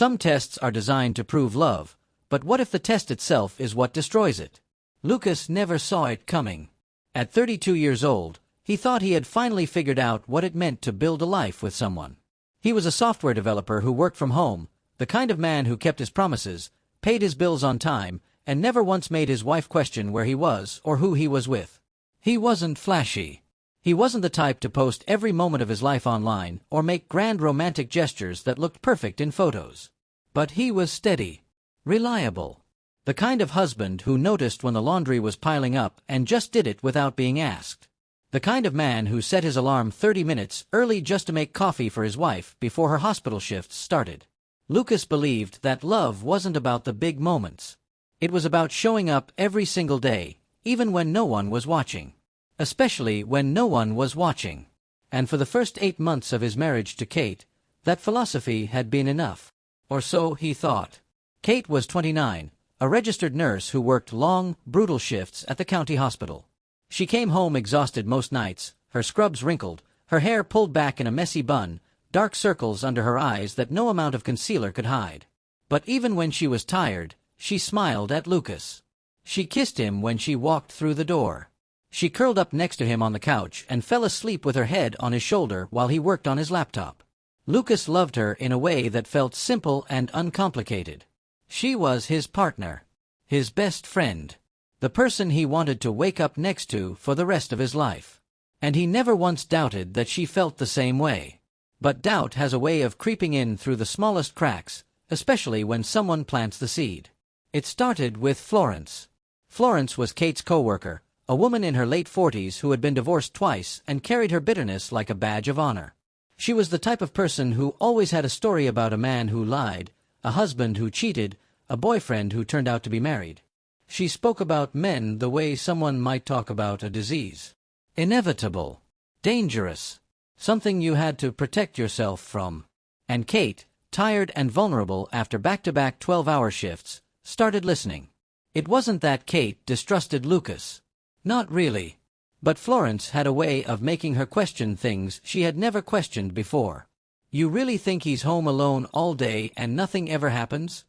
Some tests are designed to prove love, but what if the test itself is what destroys it? Lucas never saw it coming. At 32 years old, he thought he had finally figured out what it meant to build a life with someone. He was a software developer who worked from home, the kind of man who kept his promises, paid his bills on time, and never once made his wife question where he was or who he was with. He wasn't flashy. He wasn't the type to post every moment of his life online or make grand romantic gestures that looked perfect in photos. But he was steady, reliable. The kind of husband who noticed when the laundry was piling up and just did it without being asked. The kind of man who set his alarm 30 minutes early just to make coffee for his wife before her hospital shifts started. Lucas believed that love wasn't about the big moments. It was about showing up every single day, even when no one was watching. Especially when no one was watching. And for the first 8 months of his marriage to Kate, that philosophy had been enough. Or so he thought. Kate was 29, a registered nurse who worked long, brutal shifts at the county hospital. She came home exhausted most nights, her scrubs wrinkled, her hair pulled back in a messy bun, dark circles under her eyes that no amount of concealer could hide. But even when she was tired, she smiled at Lucas. She kissed him when she walked through the door. She curled up next to him on the couch and fell asleep with her head on his shoulder while he worked on his laptop. Lucas loved her in a way that felt simple and uncomplicated. She was his partner, his best friend, the person he wanted to wake up next to for the rest of his life. And he never once doubted that she felt the same way. But doubt has a way of creeping in through the smallest cracks, especially when someone plants the seed. It started with Florence. Florence was Kate's co-worker, a woman in her late 40s who had been divorced twice and carried her bitterness like a badge of honor. She was the type of person who always had a story about a man who lied, a husband who cheated, a boyfriend who turned out to be married. She spoke about men the way someone might talk about a disease. Inevitable. Dangerous. Something you had to protect yourself from. And Kate, tired and vulnerable after back-to-back 12-hour shifts, started listening. It wasn't that Kate distrusted Lucas. Not really. But Florence had a way of making her question things she had never questioned before. You really think he's home alone all day and nothing ever happens?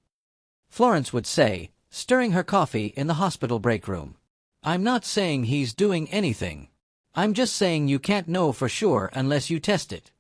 Florence would say, stirring her coffee in the hospital break room. I'm not saying he's doing anything. I'm just saying you can't know for sure unless you test it.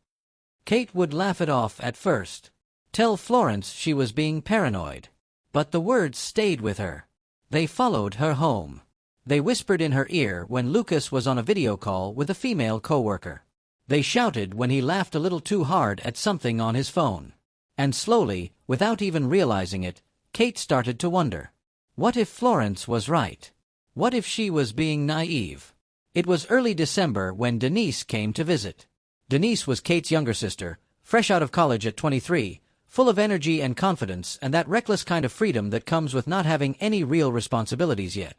Kate would laugh it off at first. Tell Florence she was being paranoid. But the words stayed with her. They followed her home. They whispered in her ear when Lucas was on a video call with a female co-worker. They shouted when he laughed a little too hard at something on his phone. And slowly, without even realizing it, Kate started to wonder. What if Florence was right? What if she was being naive? It was early December when Denise came to visit. Denise was Kate's younger sister, fresh out of college at 23, full of energy and confidence and that reckless kind of freedom that comes with not having any real responsibilities yet.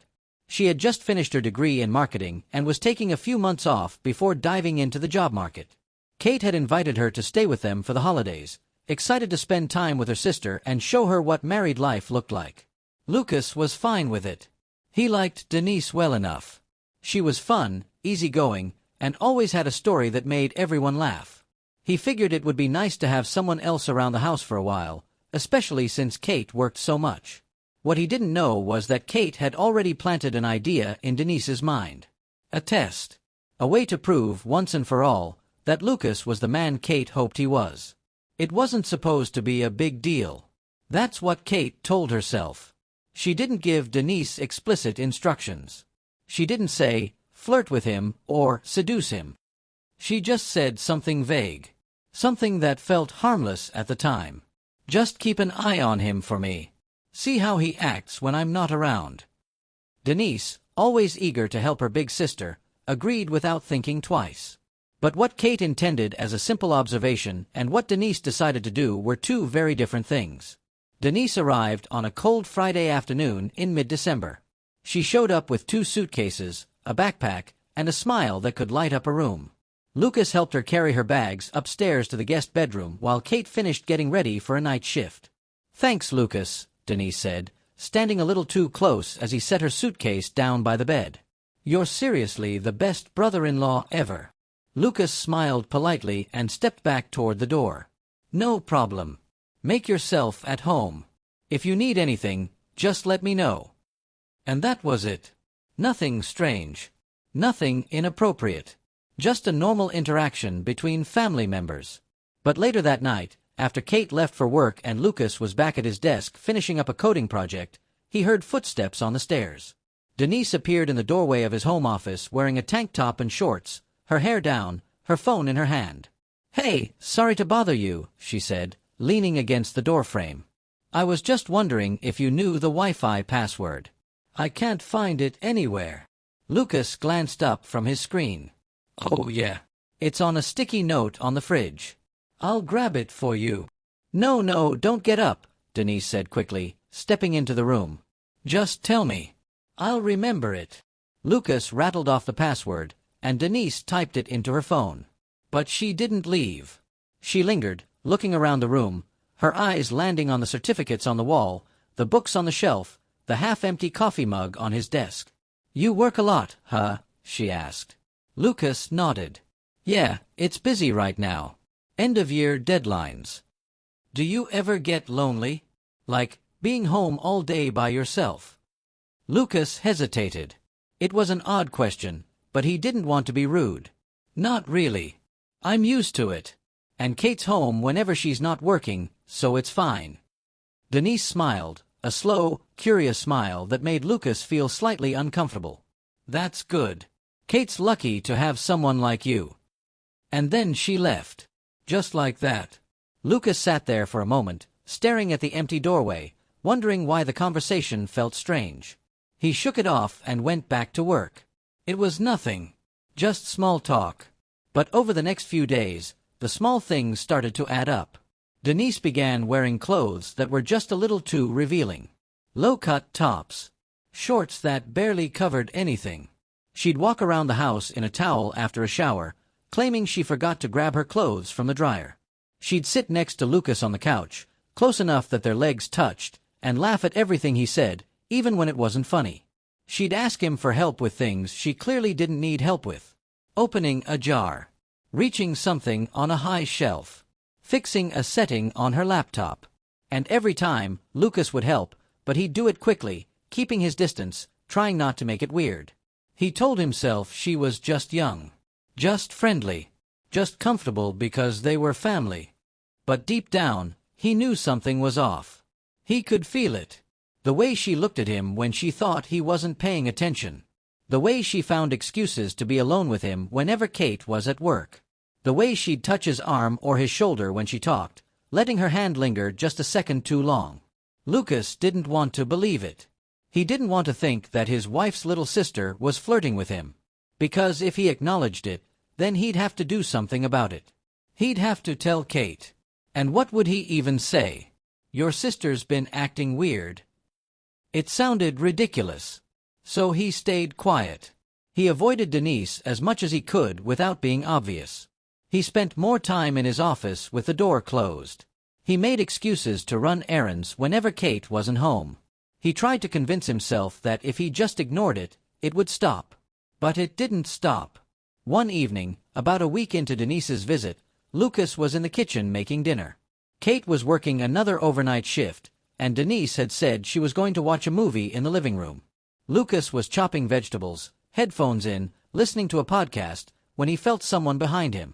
She had just finished her degree in marketing and was taking a few months off before diving into the job market. Kate had invited her to stay with them for the holidays, excited to spend time with her sister and show her what married life looked like. Lucas was fine with it. He liked Denise well enough. She was fun, easygoing, and always had a story that made everyone laugh. He figured it would be nice to have someone else around the house for a while, especially since Kate worked so much. What he didn't know was that Kate had already planted an idea in Denise's mind. A test. A way to prove, once and for all, that Lucas was the man Kate hoped he was. It wasn't supposed to be a big deal. That's what Kate told herself. She didn't give Denise explicit instructions. She didn't say, flirt with him or seduce him. She just said something vague. Something that felt harmless at the time. Just keep an eye on him for me. See how he acts when I'm not around. Denise, always eager to help her big sister, agreed without thinking twice. But what Kate intended as a simple observation and what Denise decided to do were two very different things. Denise arrived on a cold Friday afternoon in mid-December. She showed up with 2 suitcases, a backpack, and a smile that could light up a room. Lucas helped her carry her bags upstairs to the guest bedroom while Kate finished getting ready for a night shift. Thanks, Lucas, Denise said, standing a little too close as he set her suitcase down by the bed. You're seriously the best brother-in-law ever. Lucas smiled politely and stepped back toward the door. No problem. Make yourself at home. If you need anything, just let me know. And that was it. Nothing strange. Nothing inappropriate. Just a normal interaction between family members. But later that night, after Kate left for work and Lucas was back at his desk finishing up a coding project, he heard footsteps on the stairs. Denise appeared in the doorway of his home office wearing a tank top and shorts, her hair down, her phone in her hand. "Hey, sorry to bother you," she said, leaning against the doorframe. "I was just wondering if you knew the Wi-Fi password. I can't find it anywhere." Lucas glanced up from his screen. "Oh yeah. It's on a sticky note on the fridge. I'll grab it for you." No, don't get up," Denise said quickly, stepping into the room. "Just tell me. I'll remember it." Lucas rattled off the password, and Denise typed it into her phone. But she didn't leave. She lingered, looking around the room, her eyes landing on the certificates on the wall, the books on the shelf, the half-empty coffee mug on his desk. "You work a lot, huh?" she asked. Lucas nodded. "Yeah, it's busy right now. End-of-year deadlines." "Do you ever get lonely? Like, being home all day by yourself?" Lucas hesitated. It was an odd question, but he didn't want to be rude. "Not really. I'm used to it. And Kate's home whenever she's not working, so it's fine." Denise smiled, a slow, curious smile that made Lucas feel slightly uncomfortable. "That's good. Kate's lucky to have someone like you." And then she left. Just like that. Lucas sat there for a moment, staring at the empty doorway, wondering why the conversation felt strange. He shook it off and went back to work. It was nothing. Just small talk. But over the next few days, the small things started to add up. Denise began wearing clothes that were just a little too revealing. Low-cut tops. Shorts that barely covered anything. She'd walk around the house in a towel after a shower, claiming she forgot to grab her clothes from the dryer. She'd sit next to Lucas on the couch, close enough that their legs touched, and laugh at everything he said, even when it wasn't funny. She'd ask him for help with things she clearly didn't need help with. Opening a jar. Reaching something on a high shelf. Fixing a setting on her laptop. And every time, Lucas would help, but he'd do it quickly, keeping his distance, trying not to make it weird. He told himself she was just young. Just friendly. Just comfortable because they were family. But deep down, he knew something was off. He could feel it. The way she looked at him when she thought he wasn't paying attention. The way she found excuses to be alone with him whenever Kate was at work. The way she'd touch his arm or his shoulder when she talked, letting her hand linger just a second too long. Lucas didn't want to believe it. He didn't want to think that his wife's little sister was flirting with him. Because if he acknowledged it, then he'd have to do something about it. He'd have to tell Kate. And what would he even say? "Your sister's been acting weird." It sounded ridiculous. So he stayed quiet. He avoided Denise as much as he could without being obvious. He spent more time in his office with the door closed. He made excuses to run errands whenever Kate wasn't home. He tried to convince himself that if he just ignored it, it would stop. But it didn't stop. One evening, about a week into Denise's visit, Lucas was in the kitchen making dinner. Kate was working another overnight shift, and Denise had said she was going to watch a movie in the living room. Lucas was chopping vegetables, headphones in, listening to a podcast, when he felt someone behind him.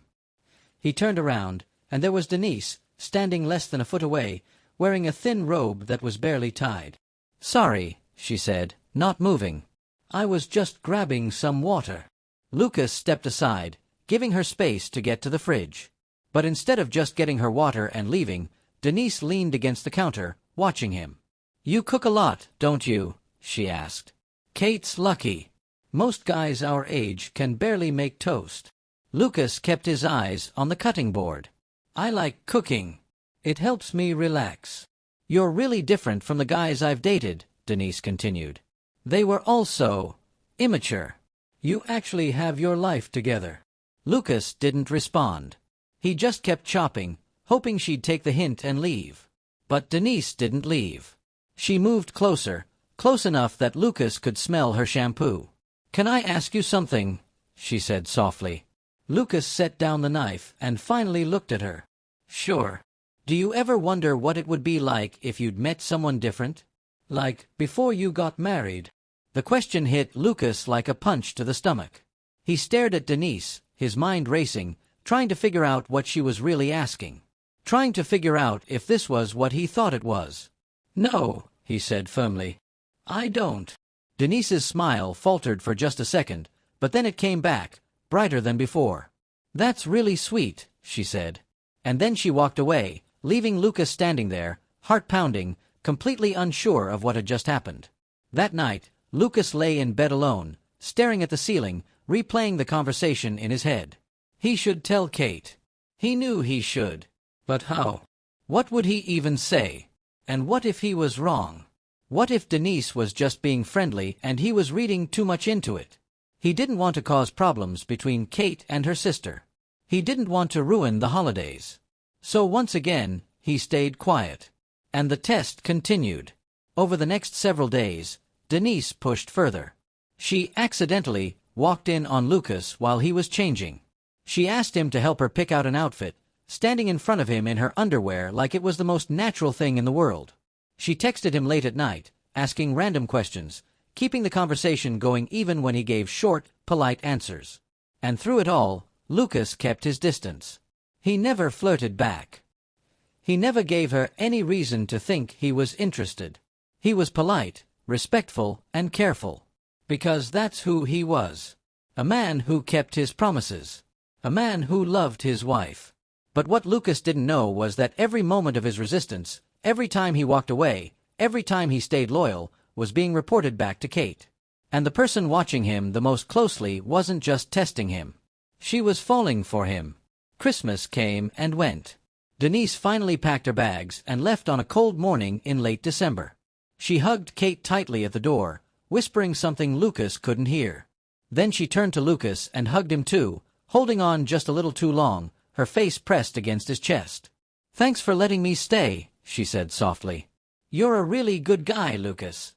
He turned around, and there was Denise, standing less than a foot away, wearing a thin robe that was barely tied. "Sorry," she said, not moving. "I was just grabbing some water." Lucas stepped aside, giving her space to get to the fridge. But instead of just getting her water and leaving, Denise leaned against the counter, watching him. "You cook a lot, don't you?" she asked. Kate's lucky. Most guys our age can barely make toast. Lucas kept his eyes on the cutting board. "I like cooking. It helps me relax." "You're really different from the guys I've dated," Denise continued. "They were all so immature. You actually have your life together." Lucas didn't respond. He just kept chopping, hoping she'd take the hint and leave. But Denise didn't leave. She moved closer, close enough that Lucas could smell her shampoo. "Can I ask you something?" she said softly. Lucas set down the knife and finally looked at her. "Sure." Do you ever wonder what it would be like if you'd met someone different? Like, before you got married? The question hit Lucas like a punch to the stomach. He stared at Denise, his mind racing, trying to figure out what she was really asking. Trying to figure out if this was what he thought it was. "No," he said firmly. "I don't." Denise's smile faltered for just a second, but then it came back, brighter than before. "That's really sweet," she said. And then she walked away, leaving Lucas standing there, heart pounding, completely unsure of what had just happened. That night, Lucas lay in bed alone, staring at the ceiling, replaying the conversation in his head. He should tell Kate. He knew he should. But how? What would he even say? And what if he was wrong? What if Denise was just being friendly and he was reading too much into it? He didn't want to cause problems between Kate and her sister. He didn't want to ruin the holidays. So once again, he stayed quiet. And the test continued. Over the next several days, Denise pushed further. She accidentally walked in on Lucas while he was changing. She asked him to help her pick out an outfit, standing in front of him in her underwear like it was the most natural thing in the world. She texted him late at night, asking random questions, keeping the conversation going even when he gave short, polite answers. And through it all, Lucas kept his distance. He never flirted back. He never gave her any reason to think he was interested. He was polite, respectful, and careful. Because that's who he was. A man who kept his promises. A man who loved his wife. But what Lucas didn't know was that every moment of his resistance, every time he walked away, every time he stayed loyal, was being reported back to Kate. And the person watching him the most closely wasn't just testing him. She was falling for him. Christmas came and went. Denise finally packed her bags and left on a cold morning in late December. She hugged Kate tightly at the door, whispering something Lucas couldn't hear. Then she turned to Lucas and hugged him too, holding on just a little too long, her face pressed against his chest. "Thanks for letting me stay," she said softly. "You're a really good guy, Lucas."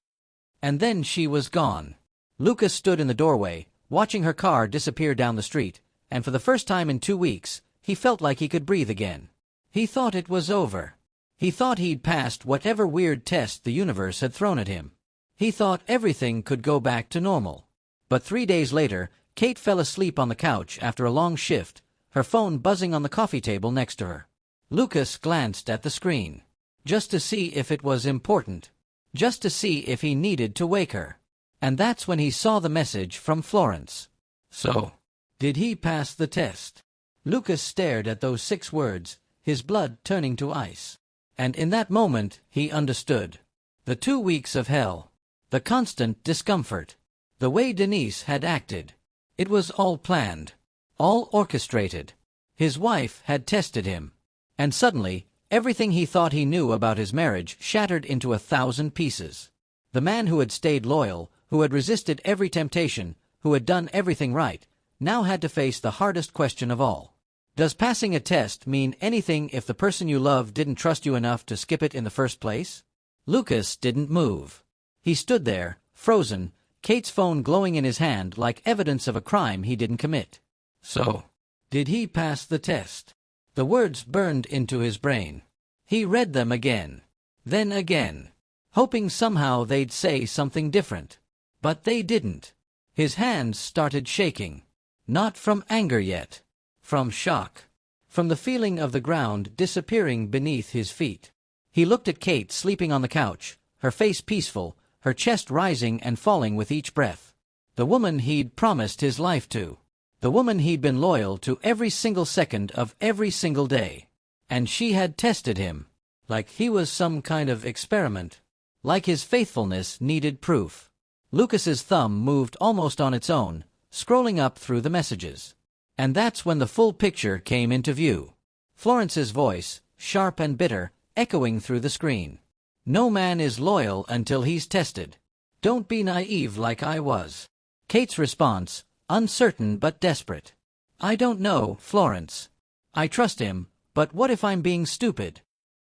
And then she was gone. Lucas stood in the doorway, watching her car disappear down the street, and for the first time in 2 weeks, he felt like he could breathe again. He thought it was over. He thought he'd passed whatever weird test the universe had thrown at him. He thought everything could go back to normal. But 3 days later, Kate fell asleep on the couch after a long shift, her phone buzzing on the coffee table next to her. Lucas glanced at the screen. Just to see if it was important. Just to see if he needed to wake her. And that's when he saw the message from Florence. So, did he pass the test? Lucas stared at those 6 words, his blood turning to ice. And in that moment, he understood. The 2 weeks of hell. The constant discomfort. The way Denise had acted. It was all planned. All orchestrated. His wife had tested him. And suddenly, everything he thought he knew about his marriage shattered into 1,000 pieces. The man who had stayed loyal, who had resisted every temptation, who had done everything right, now had to face the hardest question of all. Does passing a test mean anything if the person you love didn't trust you enough to skip it in the first place? Lucas didn't move. He stood there, frozen, Kate's phone glowing in his hand like evidence of a crime he didn't commit. So, did he pass the test? The words burned into his brain. He read them again. Then again. Hoping somehow they'd say something different. But they didn't. His hands started shaking. Not from anger yet. From shock. From the feeling of the ground disappearing beneath his feet. He looked at Kate sleeping on the couch, her face peaceful, her chest rising and falling with each breath. The woman he'd promised his life to. The woman he'd been loyal to every single second of every single day. And she had tested him. Like he was some kind of experiment. Like his faithfulness needed proof. Lucas's thumb moved almost on its own, scrolling up through the messages. And that's when the full picture came into view. Florence's voice, sharp and bitter, echoing through the screen. "No man is loyal until he's tested. Don't be naive like I was." Kate's response, uncertain but desperate. "I don't know, Florence. I trust him, but what if I'm being stupid?"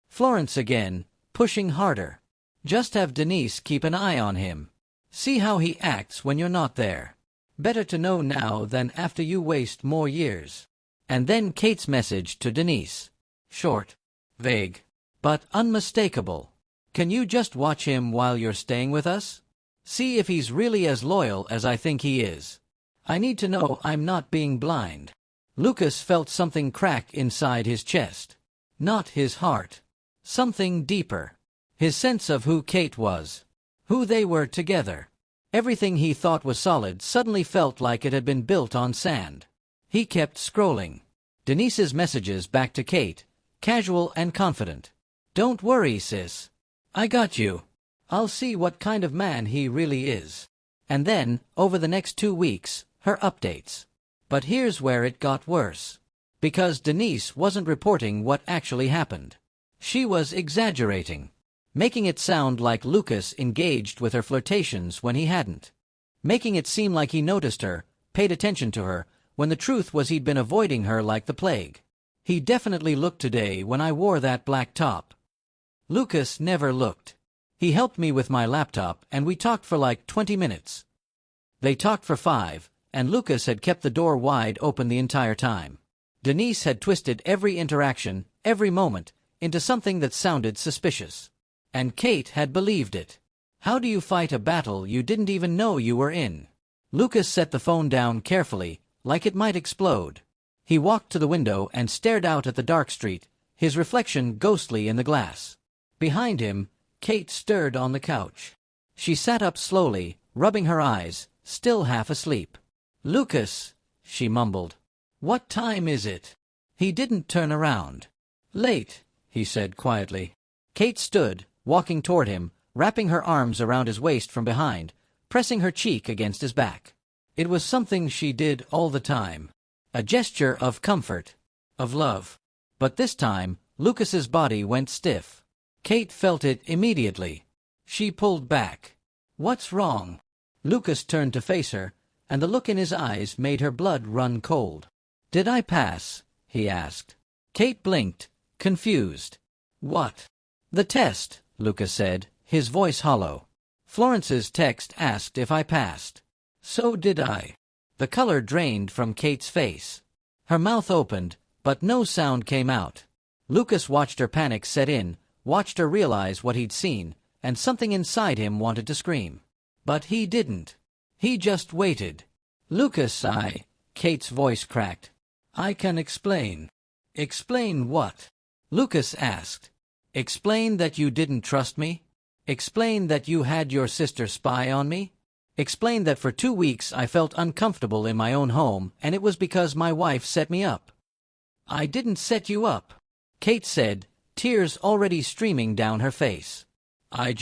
Florence again, pushing harder. "Just have Denise keep an eye on him. See how he acts when you're not there. Better to know now than after you waste more years." And then Kate's message to Denise. Short. Vague. But unmistakable. Can you just watch him while you're staying with us? See if he's really as loyal as I think he is. I need to know I'm not being blind. Lucas felt something crack inside his chest. Not his heart. Something deeper. His sense of who Kate was. Who they were together. Everything he thought was solid suddenly felt like it had been built on sand. He kept scrolling. Denise's messages back to Kate. Casual and confident. Don't worry, sis. I got you. I'll see what kind of man he really is. And then, over the next 2 weeks, her updates. But here's where it got worse. Because Denise wasn't reporting what actually happened. She was exaggerating. Making it sound like Lucas engaged with her flirtations when he hadn't. Making it seem like he noticed her, paid attention to her, when the truth was he'd been avoiding her like the plague. He definitely looked today when I wore that black top. Lucas never looked. He helped me with my laptop and we talked for like 20 minutes. They talked for 5, and Lucas had kept the door wide open the entire time. Denise had twisted every interaction, every moment, into something that sounded suspicious. And Kate had believed it. How do you fight a battle you didn't even know you were in? Lucas set the phone down carefully, like it might explode. He walked to the window and stared out at the dark street, his reflection ghostly in the glass. Behind him, Kate stirred on the couch. She sat up slowly, rubbing her eyes, still half asleep. "Lucas," she mumbled. "What time is it?" He didn't turn around. "Late," he said quietly. Kate stood, walking toward him, wrapping her arms around his waist from behind, pressing her cheek against his back. It was something she did all the time. A gesture of comfort, of love. But this time, Lucas's body went stiff. Kate felt it immediately. She pulled back. "What's wrong?" Lucas turned to face her, and the look in his eyes made her blood run cold. "Did I pass?" he asked. Kate blinked, confused. "What?" "The test," Lucas said, his voice hollow. "Florence's text asked if I passed. So did I." The color drained from Kate's face. Her mouth opened, but no sound came out. Lucas watched her panic set in, watched her realize what he'd seen, and something inside him wanted to scream. But he didn't. He just waited. "Lucas, Kate's voice cracked. "I can explain." "Explain what?" Lucas asked. "Explain that you didn't trust me? Explain that you had your sister spy on me? Explain that for 2 weeks I felt uncomfortable in my own home, and it was because my wife set me up." "I didn't set you up," Kate said, tears already streaming down her face. I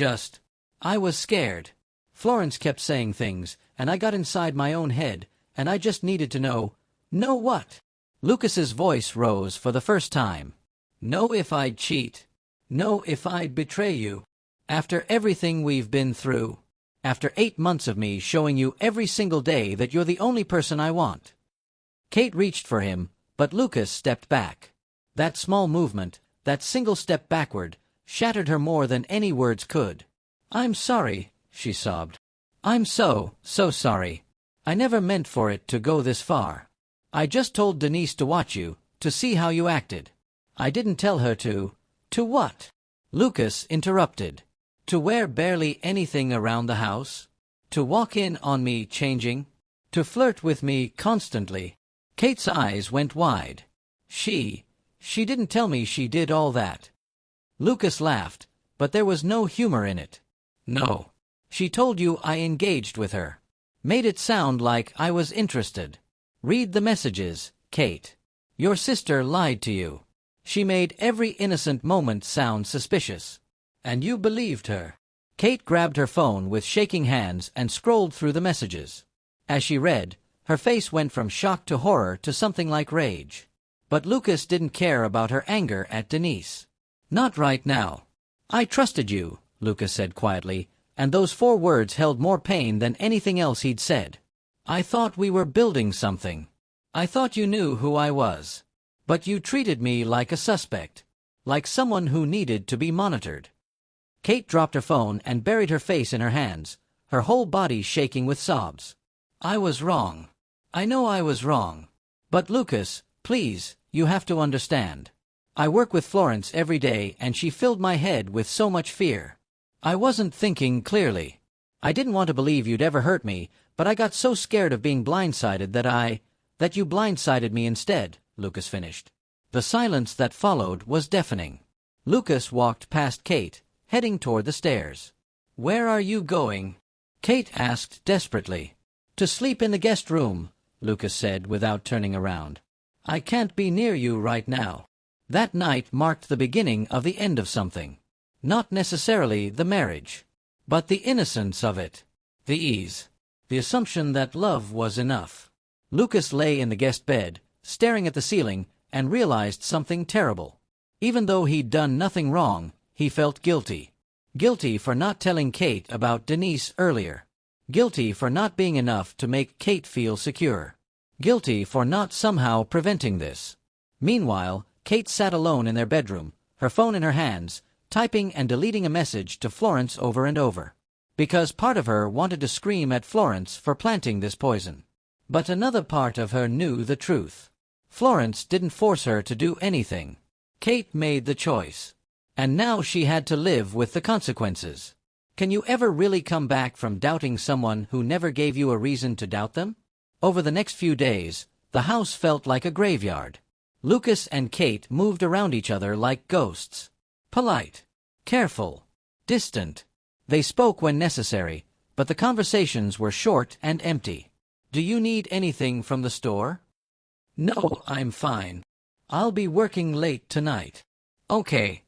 was scared. Florence kept saying things, and I got inside my own head, and I just needed to know." "Know what?" Lucas's voice rose for the first time. "Know if I'd cheat. Know if I'd betray you. After everything we've been through. After 8 months of me showing you every single day that you're the only person I want." Kate reached for him, but Lucas stepped back. That small movement, that single step backward, shattered her more than any words could. "I'm sorry," she sobbed. "I'm so sorry. I never meant for it to go this far. I just told Denise to watch you, to see how you acted. I didn't tell her to." "To what?" Lucas interrupted. "To wear barely anything around the house? To walk in on me changing? To flirt with me constantly?" Kate's eyes went wide. She didn't tell me she did all that." Lucas laughed, but there was no humor in it. "No. She told you I engaged with her. Made it sound like I was interested. Read the messages, Kate. Your sister lied to you. She made every innocent moment sound suspicious. And you believed her." Kate grabbed her phone with shaking hands and scrolled through the messages. As she read, her face went from shock to horror to something like rage. But Lucas didn't care about her anger at Denise. "Not right now. I trusted you," Lucas said quietly, and those 4 words held more pain than anything else he'd said. "I thought we were building something. I thought you knew who I was. But you treated me like a suspect. Like someone who needed to be monitored." Kate dropped her phone and buried her face in her hands, her whole body shaking with sobs. "I was wrong. I know I was wrong. But Lucas, please, you have to understand. I work with Florence every day and she filled my head with so much fear. I wasn't thinking clearly. I didn't want to believe you'd ever hurt me, but I got so scared of being blindsided that you blindsided me instead," Lucas finished. The silence that followed was deafening. Lucas walked past Kate, heading toward the stairs. "Where are you going?" Kate asked desperately. "To sleep in the guest room," Lucas said without turning around. "I can't be near you right now." That night marked the beginning of the end of something. Not necessarily the marriage, but the innocence of it. The ease. The assumption that love was enough. Lucas lay in the guest bed, staring at the ceiling, and realized something terrible. Even though he'd done nothing wrong, he felt guilty. Guilty for not telling Kate about Denise earlier. Guilty for not being enough to make Kate feel secure. Guilty for not somehow preventing this. Meanwhile, Kate sat alone in their bedroom, her phone in her hands, typing and deleting a message to Florence over and over. Because part of her wanted to scream at Florence for planting this poison. But another part of her knew the truth. Florence didn't force her to do anything. Kate made the choice. And now she had to live with the consequences. Can you ever really come back from doubting someone who never gave you a reason to doubt them? Over the next few days, the house felt like a graveyard. Lucas and Kate moved around each other like ghosts. Polite, careful, distant. They spoke when necessary, but the conversations were short and empty. "Do you need anything from the store?" "No, I'm fine. I'll be working late tonight." "Okay."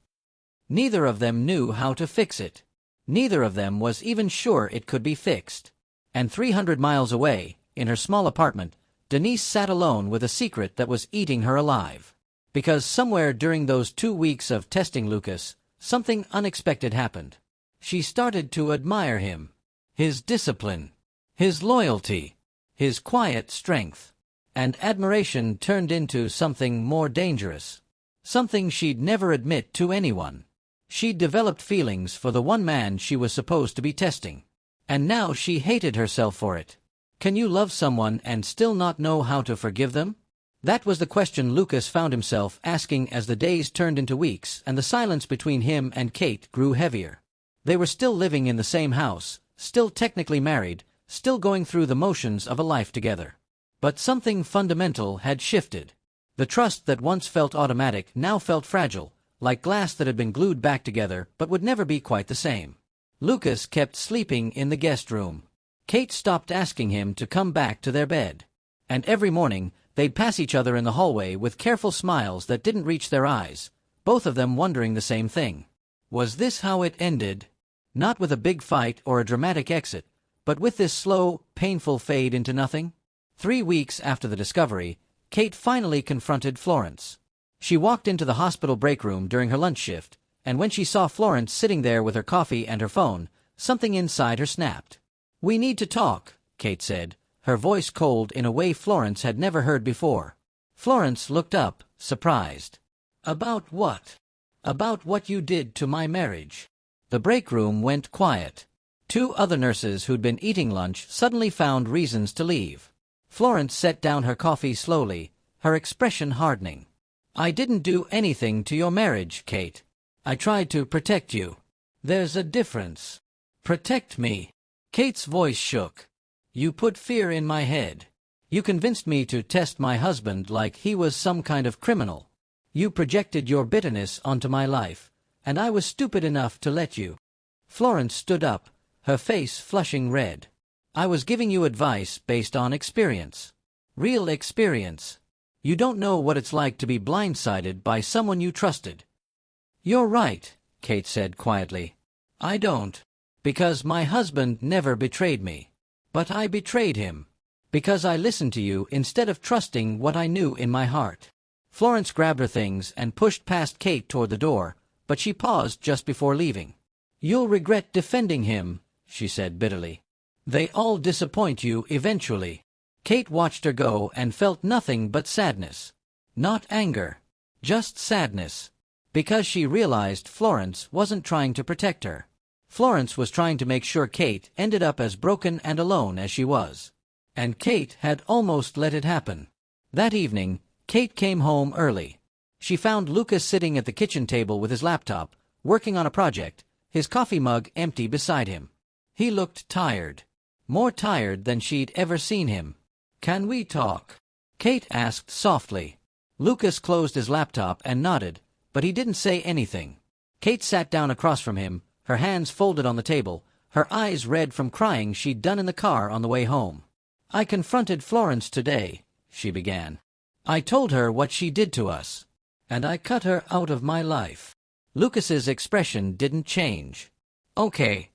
Neither of them knew how to fix it. Neither of them was even sure it could be fixed. And 300 miles away, in her small apartment, Denise sat alone with a secret that was eating her alive. Because somewhere during those 2 weeks of testing Lucas, something unexpected happened. She started to admire him. His discipline. His loyalty. His quiet strength. And admiration turned into something more dangerous. Something she'd never admit to anyone. She'd developed feelings for the one man she was supposed to be testing. And now she hated herself for it. Can you love someone and still not know how to forgive them? That was the question Lucas found himself asking as the days turned into weeks and the silence between him and Kate grew heavier. They were still living in the same house, still technically married, still going through the motions of a life together. But something fundamental had shifted. The trust that once felt automatic now felt fragile, like glass that had been glued back together but would never be quite the same. Lucas kept sleeping in the guest room. Kate stopped asking him to come back to their bed. And every morning, they'd pass each other in the hallway with careful smiles that didn't reach their eyes, both of them wondering the same thing. Was this how it ended? Not with a big fight or a dramatic exit, but with this slow, painful fade into nothing? 3 weeks after the discovery, Kate finally confronted Florence. She walked into the hospital break room during her lunch shift, and when she saw Florence sitting there with her coffee and her phone, something inside her snapped. "We need to talk," Kate said, her voice cold in a way Florence had never heard before. Florence looked up, surprised. "About what?" "About what you did to my marriage." The break room went quiet. 2 other nurses who'd been eating lunch suddenly found reasons to leave. Florence set down her coffee slowly, her expression hardening. "I didn't do anything to your marriage, Kate. I tried to protect you." "There's a difference." "Protect me?" Kate's voice shook. "You put fear in my head. You convinced me to test my husband like he was some kind of criminal. You projected your bitterness onto my life, and I was stupid enough to let you." Florence stood up, her face flushing red. "I was giving you advice based on experience. Real experience. You don't know what it's like to be blindsided by someone you trusted." "You're right," Kate said quietly. "I don't. Because my husband never betrayed me. But I betrayed him. Because I listened to you instead of trusting what I knew in my heart." Florence grabbed her things and pushed past Kate toward the door, but she paused just before leaving. "You'll regret defending him," she said bitterly. "They all disappoint you eventually." Kate watched her go and felt nothing but sadness. Not anger. Just sadness. Because she realized Florence wasn't trying to protect her. Florence was trying to make sure Kate ended up as broken and alone as she was. And Kate had almost let it happen. That evening, Kate came home early. She found Lucas sitting at the kitchen table with his laptop, working on a project, his coffee mug empty beside him. He looked tired. More tired than she'd ever seen him. "Can we talk?" Kate asked softly. Lucas closed his laptop and nodded, but he didn't say anything. Kate sat down across from him, her hands folded on the table, her eyes red from crying she'd done in the car on the way home. "I confronted Florence today," she began. "I told her what she did to us. And I cut her out of my life." Lucas's expression didn't change. "Okay.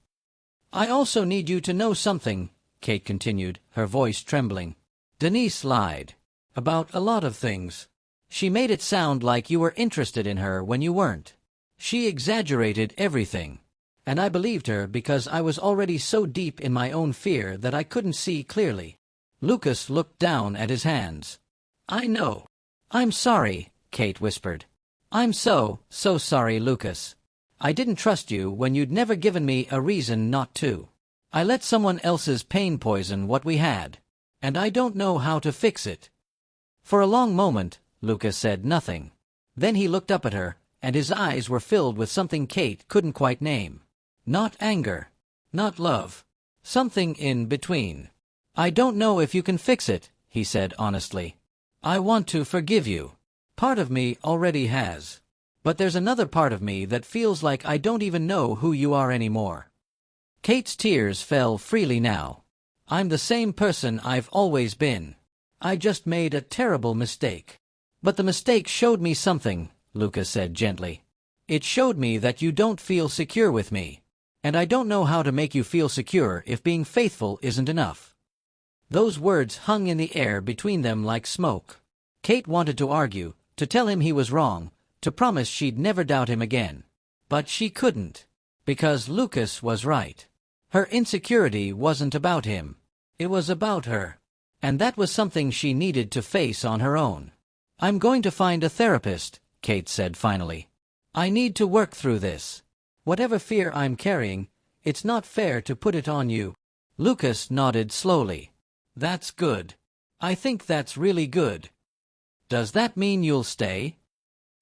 I also need you to know something," Kate continued, her voice trembling. "Denise lied. About a lot of things. She made it sound like you were interested in her when you weren't. She exaggerated everything. And I believed her because I was already so deep in my own fear that I couldn't see clearly." Lucas looked down at his hands. "I know. I'm sorry," Kate whispered. "I'm so sorry, Lucas. I didn't trust you when you'd never given me a reason not to. I let someone else's pain poison what we had. And I don't know how to fix it." For a long moment, Lucas said nothing. Then he looked up at her, and his eyes were filled with something Kate couldn't quite name. Not anger. Not love. Something in between. "I don't know if you can fix it," he said honestly. "I want to forgive you. Part of me already has. But there's another part of me that feels like I don't even know who you are anymore." Kate's tears fell freely now. "I'm the same person I've always been. I just made a terrible mistake." "But the mistake showed me something," Lucas said gently. "It showed me that you don't feel secure with me. And I don't know how to make you feel secure if being faithful isn't enough." Those words hung in the air between them like smoke. Kate wanted to argue, to tell him he was wrong, to promise she'd never doubt him again. But she couldn't. Because Lucas was right. Her insecurity wasn't about him. It was about her. And that was something she needed to face on her own. "I'm going to find a therapist," Kate said finally. "I need to work through this. Whatever fear I'm carrying, it's not fair to put it on you." Lucas nodded slowly. "That's good. I think that's really good. Does that mean you'll stay?"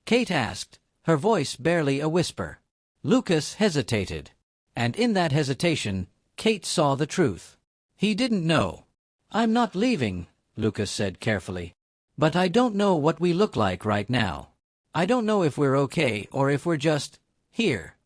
Kate asked, her voice barely a whisper. Lucas hesitated. And in that hesitation, Kate saw the truth. He didn't know. "I'm not leaving," Lucas said carefully. "But I don't know what we look like right now. I don't know if we're okay or if we're just here."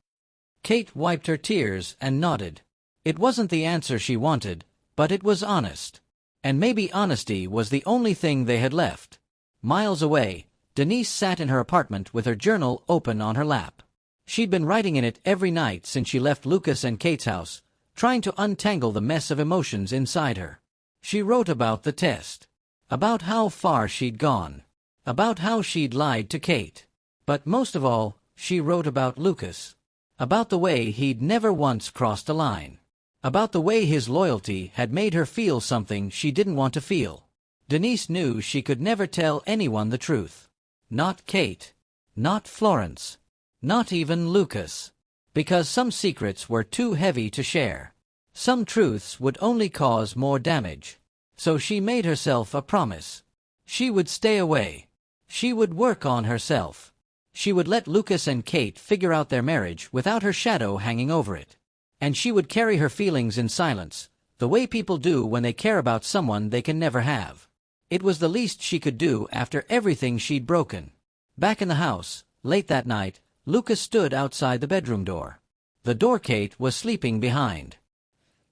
Kate wiped her tears and nodded. It wasn't the answer she wanted, but it was honest. And maybe honesty was the only thing they had left. Miles away, Denise sat in her apartment with her journal open on her lap. She'd been writing in it every night since she left Lucas and Kate's house, trying to untangle the mess of emotions inside her. She wrote about the test. About how far she'd gone. About how she'd lied to Kate. But most of all, she wrote about Lucas. About the way he'd never once crossed a line. About the way his loyalty had made her feel something she didn't want to feel. Denise knew she could never tell anyone the truth. Not Kate. Not Florence. Not even Lucas. Because some secrets were too heavy to share. Some truths would only cause more damage. So she made herself a promise. She would stay away. She would work on herself. She would let Lucas and Kate figure out their marriage without her shadow hanging over it. And she would carry her feelings in silence, the way people do when they care about someone they can never have. It was the least she could do after everything she'd broken. Back in the house, late that night, Lucas stood outside the bedroom door. The door Kate was sleeping behind.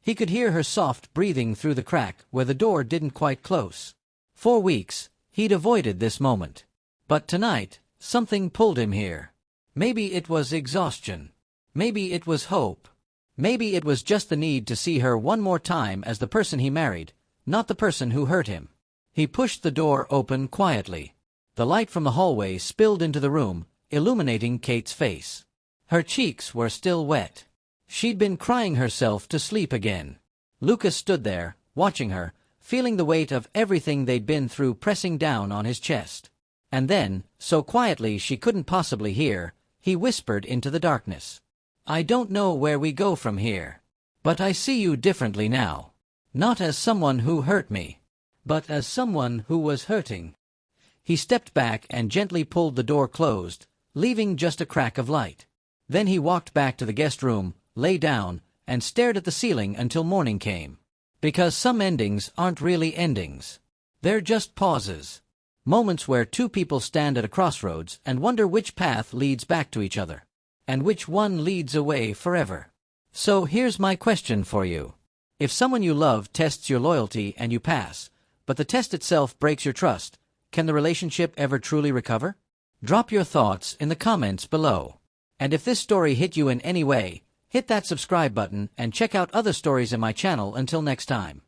He could hear her soft breathing through the crack where the door didn't quite close. For weeks, he'd avoided this moment. But tonight, something pulled him here. Maybe it was exhaustion. Maybe it was hope. Maybe it was just the need to see her one more time as the person he married, not the person who hurt him. He pushed the door open quietly. The light from the hallway spilled into the room, illuminating Kate's face. Her cheeks were still wet. She'd been crying herself to sleep again. Lucas stood there, watching her, feeling the weight of everything they'd been through pressing down on his chest. And then, so quietly she couldn't possibly hear, he whispered into the darkness. "I don't know where we go from here. But I see you differently now. Not as someone who hurt me, but as someone who was hurting." He stepped back and gently pulled the door closed, leaving just a crack of light. Then he walked back to the guest room, lay down, and stared at the ceiling until morning came. Because some endings aren't really endings. They're just pauses. Moments where two people stand at a crossroads and wonder which path leads back to each other, and which one leads away forever. So here's my question for you. If someone you love tests your loyalty and you pass, but the test itself breaks your trust, can the relationship ever truly recover? Drop your thoughts in the comments below. And if this story hit you in any way, hit that subscribe button and check out other stories in my channel. Until next time.